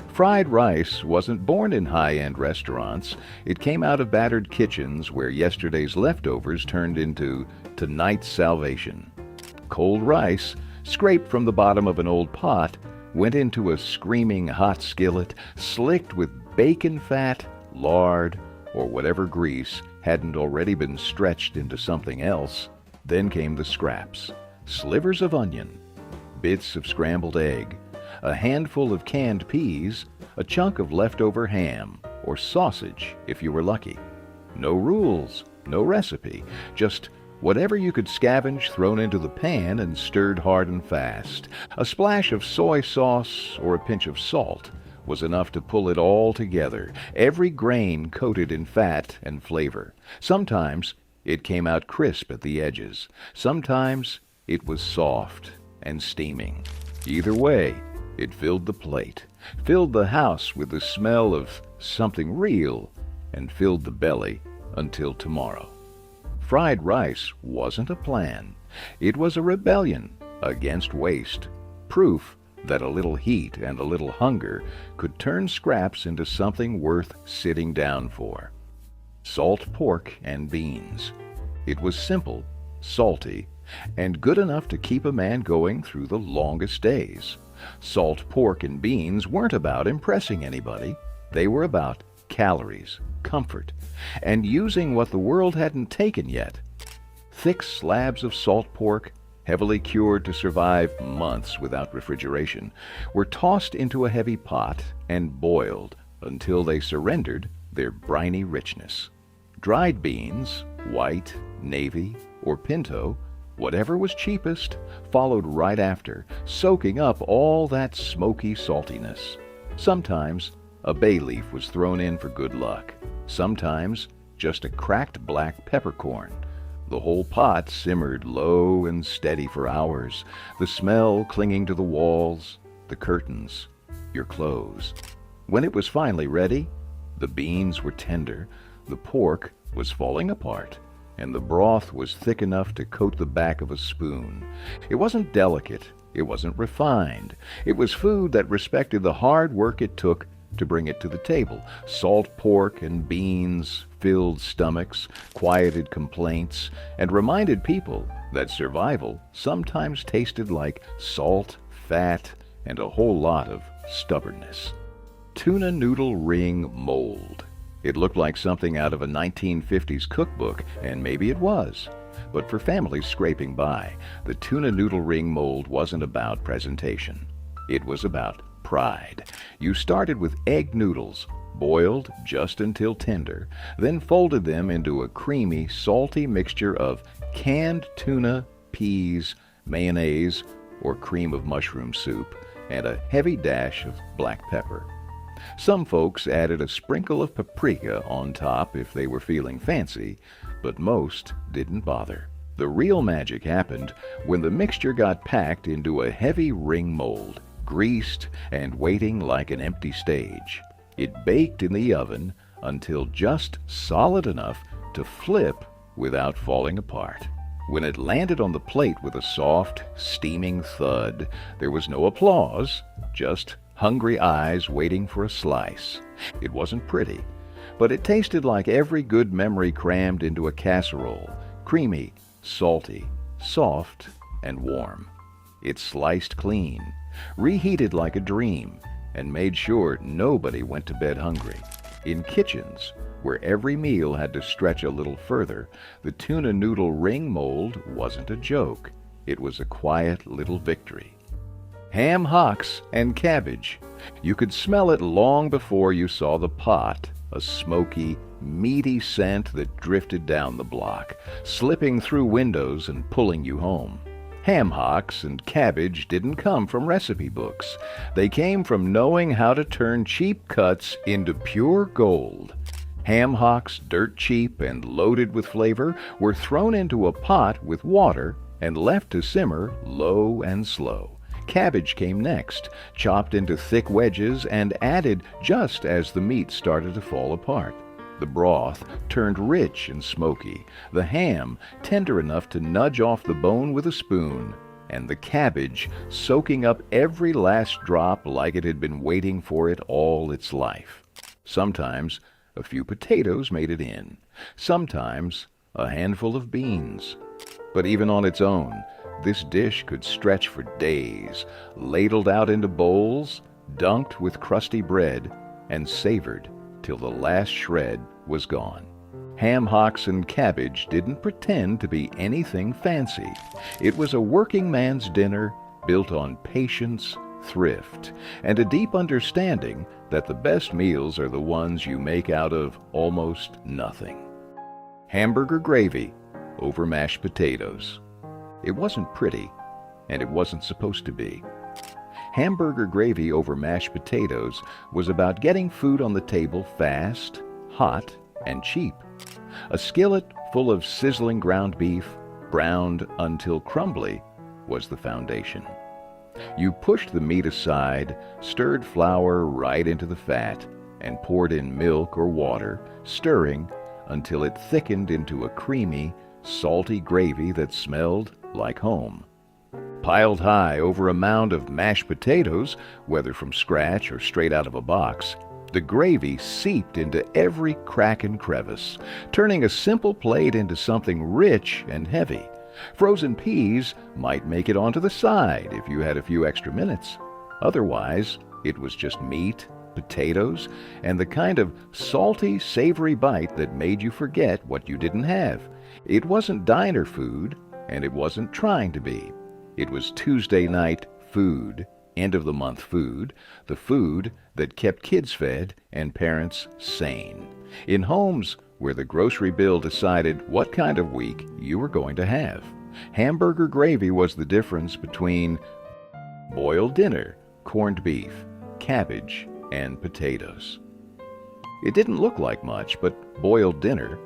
Fried rice wasn't born in high-end restaurants. It came out of battered kitchens where yesterday's leftovers turned into tonight's salvation. Cold rice, scraped from the bottom of an old pot, went into a screaming hot skillet, slicked with bacon fat, lard, or whatever grease hadn't already been stretched into something else. Then came the scraps. Slivers of onion, bits of scrambled egg, a handful of canned peas, a chunk of leftover ham, or sausage if you were lucky. No rules, no recipe, just whatever you could scavenge thrown into the pan and stirred hard and fast. A splash of soy sauce or a pinch of salt was enough to pull it all together, every grain coated in fat and flavor. Sometimes it came out crisp at the edges. Sometimes it was soft and steaming. Either way, it filled the plate, filled the house with the smell of something real, and filled the belly until tomorrow. Fried rice wasn't a plan. It was a rebellion against waste, proof that a little heat and a little hunger could turn scraps into something worth sitting down for. Salt pork and beans. It was simple, salty, and good enough to keep a man going through the longest days. Salt pork and beans weren't about impressing anybody. They were about calories, comfort, and using what the world hadn't taken yet. Thick slabs of salt pork, heavily cured to survive months without refrigeration, were tossed into a heavy pot and boiled until they surrendered their briny richness. Dried beans, white, navy, or pinto, whatever was cheapest, followed right after, soaking up all that smoky saltiness. Sometimes a bay leaf was thrown in for good luck. Sometimes just a cracked black peppercorn. The whole pot simmered low and steady for hours, the smell clinging to the walls, the curtains, your clothes. When it was finally ready, the beans were tender, the pork was falling apart, and the broth was thick enough to coat the back of a spoon. It wasn't delicate, it wasn't refined. It was food that respected the hard work it took to bring it to the table. Salt pork and beans filled stomachs, quieted complaints, and reminded people that survival sometimes tasted like salt, fat, and a whole lot of stubbornness. Tuna noodle ring mold. It looked like something out of a 1950s cookbook, and maybe it was. But for families scraping by, the tuna noodle ring mold wasn't about presentation. It was about pride. You started with egg noodles, boiled just until tender, then folded them into a creamy, salty mixture of canned tuna, peas, mayonnaise, or cream of mushroom soup, and a heavy dash of black pepper. Some folks added a sprinkle of paprika on top if they were feeling fancy, but most didn't bother. The real magic happened when the mixture got packed into a heavy ring mold, greased and waiting like an empty stage. It baked in the oven until just solid enough to flip without falling apart. When it landed on the plate with a soft, steaming thud, there was no applause, just hungry eyes waiting for a slice. It wasn't pretty, but it tasted like every good memory crammed into a casserole, creamy, salty, soft, and warm. It sliced clean, reheated like a dream, and made sure nobody went to bed hungry. In kitchens, where every meal had to stretch a little further, the tuna noodle ring mold wasn't a joke. It was a quiet little victory. Ham hocks and cabbage. You could smell it long before you saw the pot, a smoky, meaty scent that drifted down the block, slipping through windows and pulling you home. Ham hocks and cabbage didn't come from recipe books. They came from knowing how to turn cheap cuts into pure gold. Ham hocks, dirt cheap and loaded with flavor, were thrown into a pot with water and left to simmer low and slow. Cabbage came next, chopped into thick wedges and added just as the meat started to fall apart. The broth turned rich and smoky, the ham tender enough to nudge off the bone with a spoon, and the cabbage soaking up every last drop like it had been waiting for it all its life. Sometimes a few potatoes made it in, sometimes a handful of beans. But even on its own, this dish could stretch for days, ladled out into bowls, dunked with crusty bread, and savored till the last shred was gone. Ham hocks and cabbage didn't pretend to be anything fancy. It was a working man's dinner built on patience, thrift, and a deep understanding that the best meals are the ones you make out of almost nothing. Hamburger gravy over mashed potatoes. It wasn't pretty, and it wasn't supposed to be. Hamburger gravy over mashed potatoes was about getting food on the table fast, hot, and cheap. A skillet full of sizzling ground beef, browned until crumbly, was the foundation. You pushed the meat aside, stirred flour right into the fat, and poured in milk or water, stirring until it thickened into a creamy, salty gravy that smelled like home. Piled high over a mound of mashed potatoes, whether from scratch or straight out of a box, the gravy seeped into every crack and crevice, turning a simple plate into something rich and heavy. Frozen peas might make it onto the side if you had a few extra minutes. Otherwise, it was just meat, potatoes, and the kind of salty, savory bite that made you forget what you didn't have. It wasn't diner food, and it wasn't trying to be. It was Tuesday night food, end of the month food, the food that kept kids fed and parents sane. In homes where the grocery bill decided what kind of week you were going to have. Hamburger gravy was the difference between boiled dinner, corned beef, cabbage, and potatoes. It didn't look like much, but boiled dinner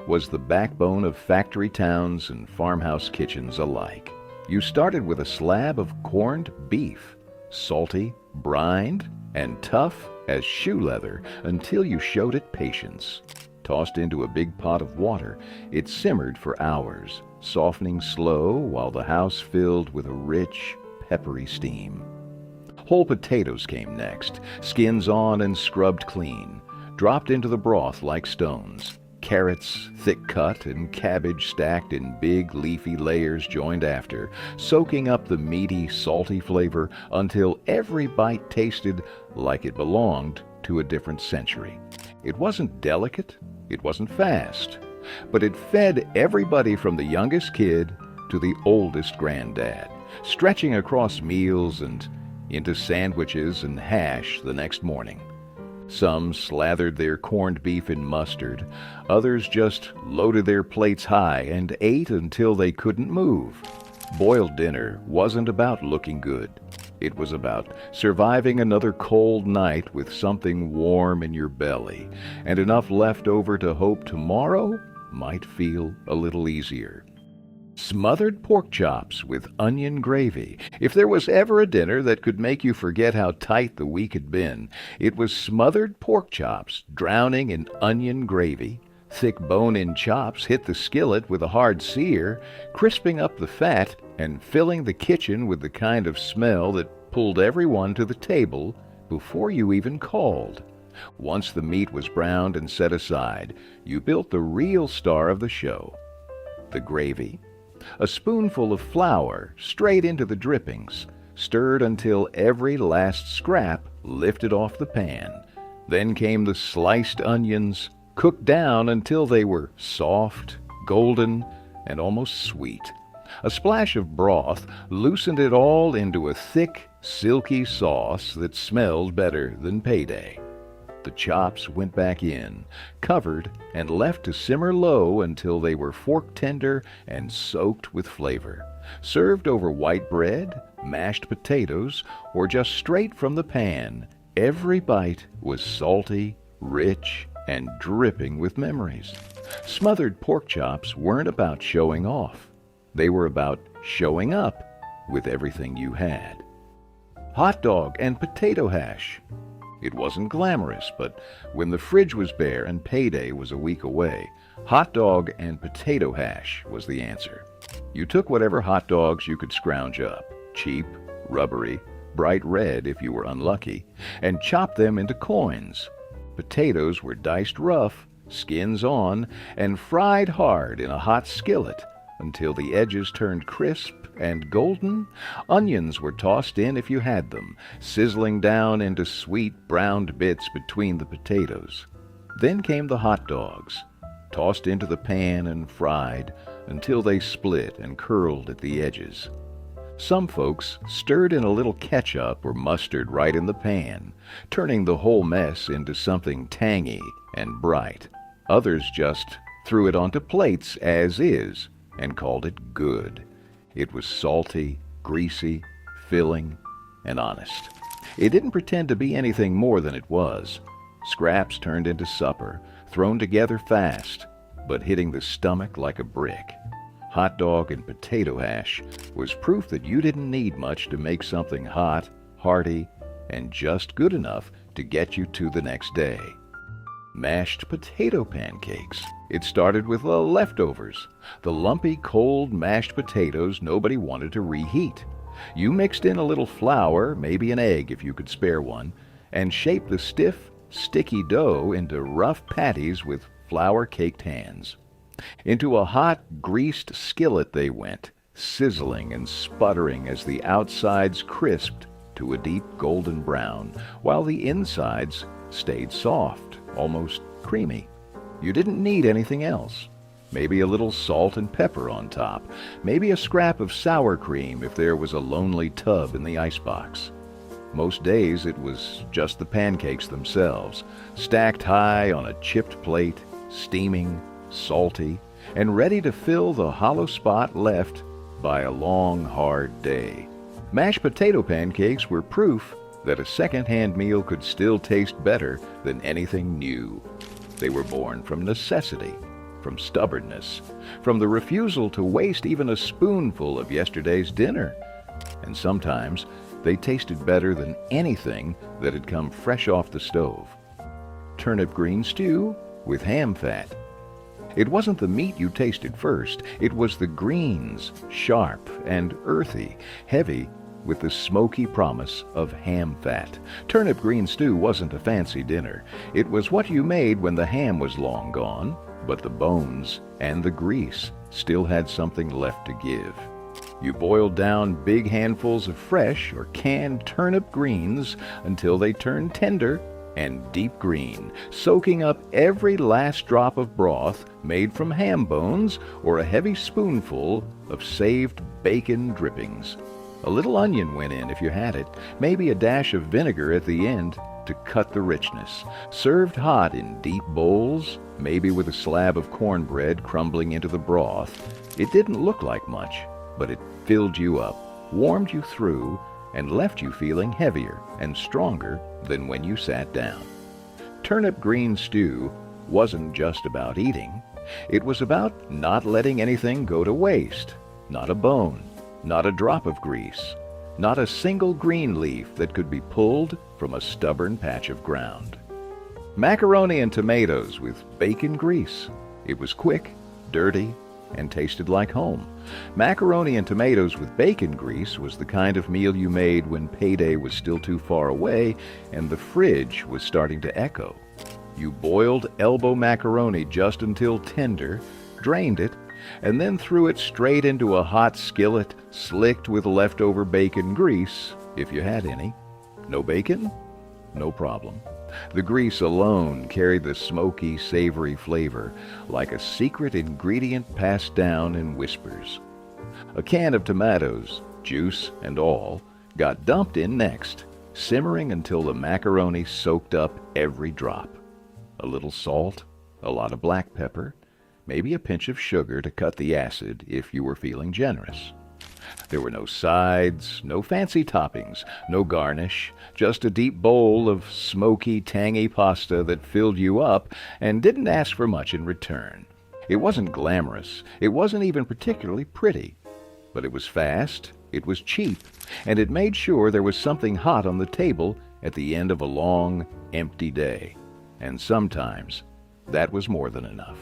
was the backbone of factory towns and farmhouse kitchens alike. You started with a slab of corned beef, salty, brined, and tough as shoe leather until you showed it patience. Tossed into a big pot of water, it simmered for hours, softening slow while the house filled with a rich, peppery steam. Whole potatoes came next, skins on and scrubbed clean, dropped into the broth like stones. Carrots, thick cut, and cabbage stacked in big leafy layers joined after, soaking up the meaty, salty flavor until every bite tasted like it belonged to a different century. It wasn't delicate, it wasn't fast, but it fed everybody from the youngest kid to the oldest granddad, stretching across meals and into sandwiches and hash the next morning. Some slathered their corned beef in mustard, others just loaded their plates high and ate until they couldn't move. Boiled dinner wasn't about looking good. It was about surviving another cold night with something warm in your belly and enough left over to hope tomorrow might feel a little easier. Smothered pork chops with onion gravy. If there was ever a dinner that could make you forget how tight the week had been, it was smothered pork chops drowning in onion gravy. Thick bone-in chops hit the skillet with a hard sear, crisping up the fat and filling the kitchen with the kind of smell that pulled everyone to the table before you even called. Once the meat was browned and set aside, you built the real star of the show, the gravy. A spoonful of flour straight into the drippings, stirred until every last scrap lifted off the pan. Then came the sliced onions, cooked down until they were soft, golden, and almost sweet. A splash of broth loosened it all into a thick, silky sauce that smelled better than payday. The chops went back in, covered, and left to simmer low until they were fork tender and soaked with flavor. Served over white bread, mashed potatoes, or just straight from the pan, every bite was salty, rich, and dripping with memories. Smothered pork chops weren't about showing off. They were about showing up with everything you had. Hot dog and potato hash. It wasn't glamorous, but when the fridge was bare and payday was a week away, hot dog and potato hash was the answer. You took whatever hot dogs you could scrounge up, cheap, rubbery, bright red if you were unlucky, and chopped them into coins. Potatoes were diced rough, skins on, and fried hard in a hot skillet until the edges turned crisp and golden. Onions were tossed in if you had them, sizzling down into sweet browned bits between the potatoes. Then came the hot dogs, tossed into the pan and fried until they split and curled at the edges. Some folks stirred in a little ketchup or mustard right in the pan, turning the whole mess into something tangy and bright. Others just threw it onto plates as is and called it good. It was salty, greasy, filling, and honest. It didn't pretend to be anything more than it was. Scraps turned into supper, thrown together fast, but hitting the stomach like a brick. Hot dog and potato hash was proof that you didn't need much to make something hot, hearty, and just good enough to get you to the next day. Mashed potato pancakes. It started with the leftovers, the lumpy, cold mashed potatoes nobody wanted to reheat. You mixed in a little flour, maybe an egg if you could spare one, and shaped the stiff, sticky dough into rough patties with flour-caked hands. Into a hot, greased skillet they went, sizzling and sputtering as the outsides crisped to a deep golden brown, while the insides stayed soft, almost creamy. You didn't need anything else. Maybe a little salt and pepper on top. Maybe a scrap of sour cream if there was a lonely tub in the icebox. Most days it was just the pancakes themselves, stacked high on a chipped plate, steaming, salty, and ready to fill the hollow spot left by a long, hard day. Mashed potato pancakes were proof that a second-hand meal could still taste better than anything new. They were born from necessity, from stubbornness, from the refusal to waste even a spoonful of yesterday's dinner. And sometimes they tasted better than anything that had come fresh off the stove. Turnip green stew with ham fat. It wasn't the meat you tasted first, it was the greens, sharp and earthy, heavy with the smoky promise of ham fat. Turnip green stew wasn't a fancy dinner. It was what you made when the ham was long gone, but the bones and the grease still had something left to give. You boiled down big handfuls of fresh or canned turnip greens until they turned tender and deep green, soaking up every last drop of broth made from ham bones or a heavy spoonful of saved bacon drippings. A little onion went in if you had it, maybe a dash of vinegar at the end to cut the richness. Served hot in deep bowls, maybe with a slab of cornbread crumbling into the broth. It didn't look like much, but it filled you up, warmed you through, and left you feeling heavier and stronger than when you sat down. Turnip green stew wasn't just about eating. It was about not letting anything go to waste. Not a bone, not a drop of grease, not a single green leaf that could be pulled from a stubborn patch of ground. Macaroni and tomatoes with bacon grease. It was quick, dirty, and tasted like home. Macaroni and tomatoes with bacon grease was the kind of meal you made when payday was still too far away and the fridge was starting to echo. You boiled elbow macaroni just until tender, drained it, and then threw it straight into a hot skillet slicked with leftover bacon grease, if you had any. No bacon? No problem. The grease alone carried the smoky, savory flavor like a secret ingredient passed down in whispers. A can of tomatoes, juice and all, got dumped in next, simmering until the macaroni soaked up every drop. A little salt, a lot of black pepper, maybe a pinch of sugar to cut the acid if you were feeling generous. There were no sides, no fancy toppings, no garnish, just a deep bowl of smoky, tangy pasta that filled you up and didn't ask for much in return. It wasn't glamorous, it wasn't even particularly pretty, but it was fast, it was cheap, and it made sure there was something hot on the table at the end of a long, empty day. And sometimes that was more than enough.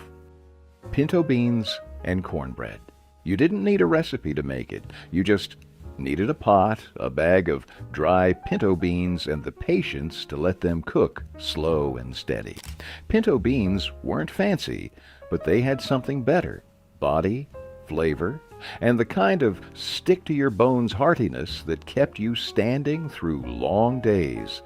Pinto beans and cornbread. You didn't need a recipe to make it. You just needed a pot, a bag of dry pinto beans, and the patience to let them cook slow and steady. Pinto beans weren't fancy, but they had something better: body, flavor, and the kind of stick-to-your-bones heartiness that kept you standing through long days.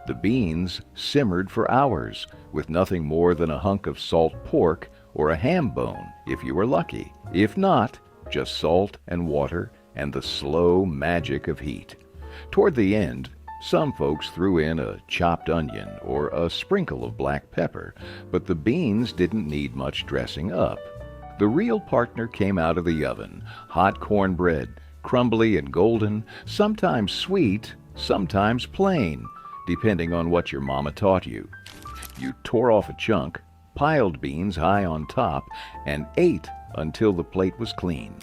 The beans simmered for hours, with nothing more than a hunk of salt pork or a ham bone, if you were lucky. If not, just salt and water and the slow magic of heat. Toward the end, some folks threw in a chopped onion or a sprinkle of black pepper, but the beans didn't need much dressing up. The real partner came out of the oven: hot cornbread, crumbly and golden, sometimes sweet, sometimes plain, depending on what your mama taught you. You tore off a chunk, piled beans high on top, and ate until the plate was clean.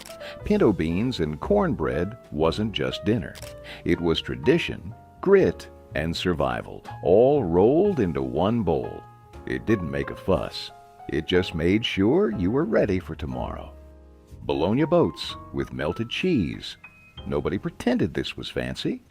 Pinto beans and cornbread wasn't just dinner. It was tradition, grit, and survival, all rolled into one bowl. It didn't make a fuss. It just made sure you were ready for tomorrow. Bologna boats with melted cheese. Nobody pretended this was fancy.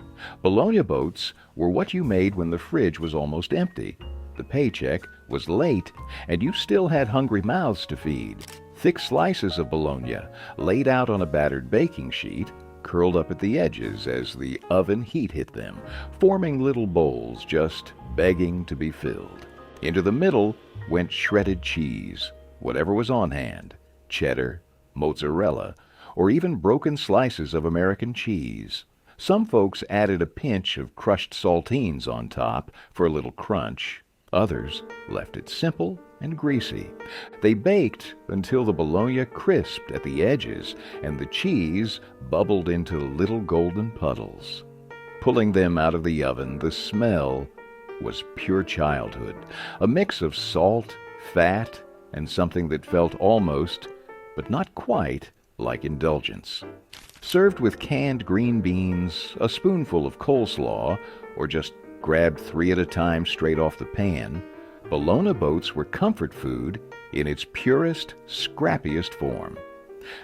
Bologna boats were what you made when the fridge was almost empty. The paycheck was late, and you still had hungry mouths to feed. Thick slices of bologna, laid out on a battered baking sheet, curled up at the edges as the oven heat hit them, forming little bowls just begging to be filled. Into the middle went shredded cheese, whatever was on hand: cheddar, mozzarella, or even broken slices of American cheese. Some folks added a pinch of crushed saltines on top for a little crunch. Others left it simple and greasy. They baked until the bologna crisped at the edges and the cheese bubbled into little golden puddles. Pulling them out of the oven, the smell was pure childhood, a mix of salt, fat, and something that felt almost, but not quite, like indulgence. Served with canned green beans, a spoonful of coleslaw, or just grabbed 3 at a time straight off the pan, bologna boats were comfort food in its purest, scrappiest form.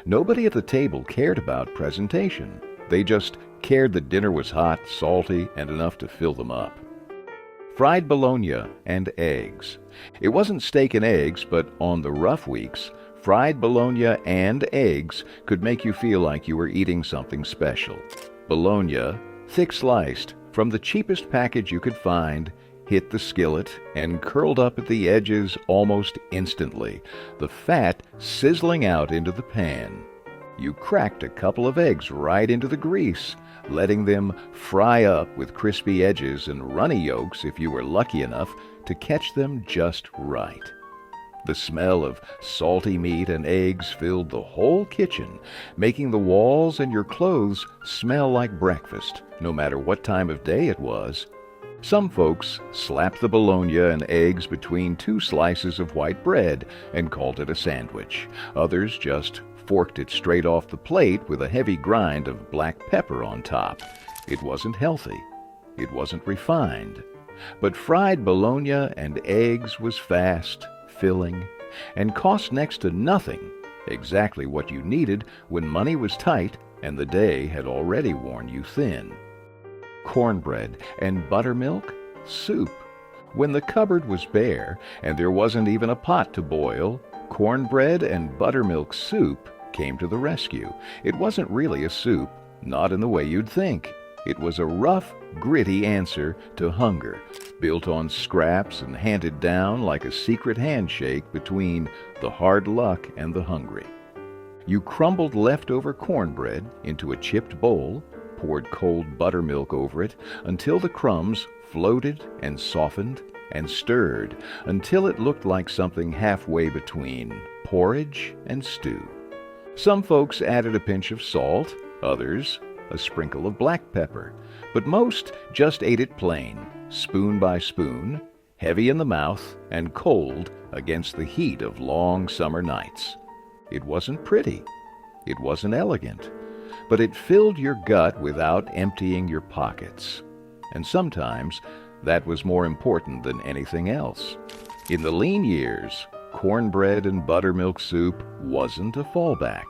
Nobody at the table cared about presentation. They just cared that dinner was hot, salty, and enough to fill them up. Fried bologna and eggs. It wasn't steak and eggs, but on the rough weeks, fried bologna and eggs could make you feel like you were eating something special. Bologna, thick sliced, from the cheapest package you could find, hit the skillet and curled up at the edges almost instantly, the fat sizzling out into the pan. You cracked a couple of eggs right into the grease, letting them fry up with crispy edges and runny yolks if you were lucky enough to catch them just right. The smell of salty meat and eggs filled the whole kitchen, making the walls and your clothes smell like breakfast, no matter what time of day it was. Some folks slapped the bologna and eggs between 2 slices of white bread and called it a sandwich. Others just forked it straight off the plate with a heavy grind of black pepper on top. It wasn't healthy. It wasn't refined. But fried bologna and eggs was fast, filling, and cost next to nothing, exactly what you needed when money was tight and the day had already worn you thin. Cornbread and buttermilk, soup. When the cupboard was bare and there wasn't even a pot to boil, cornbread and buttermilk soup came to the rescue. It wasn't really a soup, not in the way you'd think. It was a rough, gritty answer to hunger, built on scraps and handed down like a secret handshake between the hard luck and the hungry. You crumbled leftover cornbread into a chipped bowl, poured cold buttermilk over it until the crumbs floated and softened and stirred until it looked like something halfway between porridge and stew. Some folks added a pinch of salt, others a sprinkle of black pepper, but most just ate it plain, spoon by spoon, heavy in the mouth and cold against the heat of long summer nights. It wasn't pretty, it wasn't elegant, but it filled your gut without emptying your pockets. And sometimes that was more important than anything else. In the lean years, cornbread and buttermilk soup wasn't a fallback.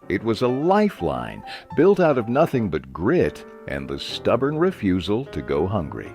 It was a lifeline built out of nothing but grit and the stubborn refusal to go hungry.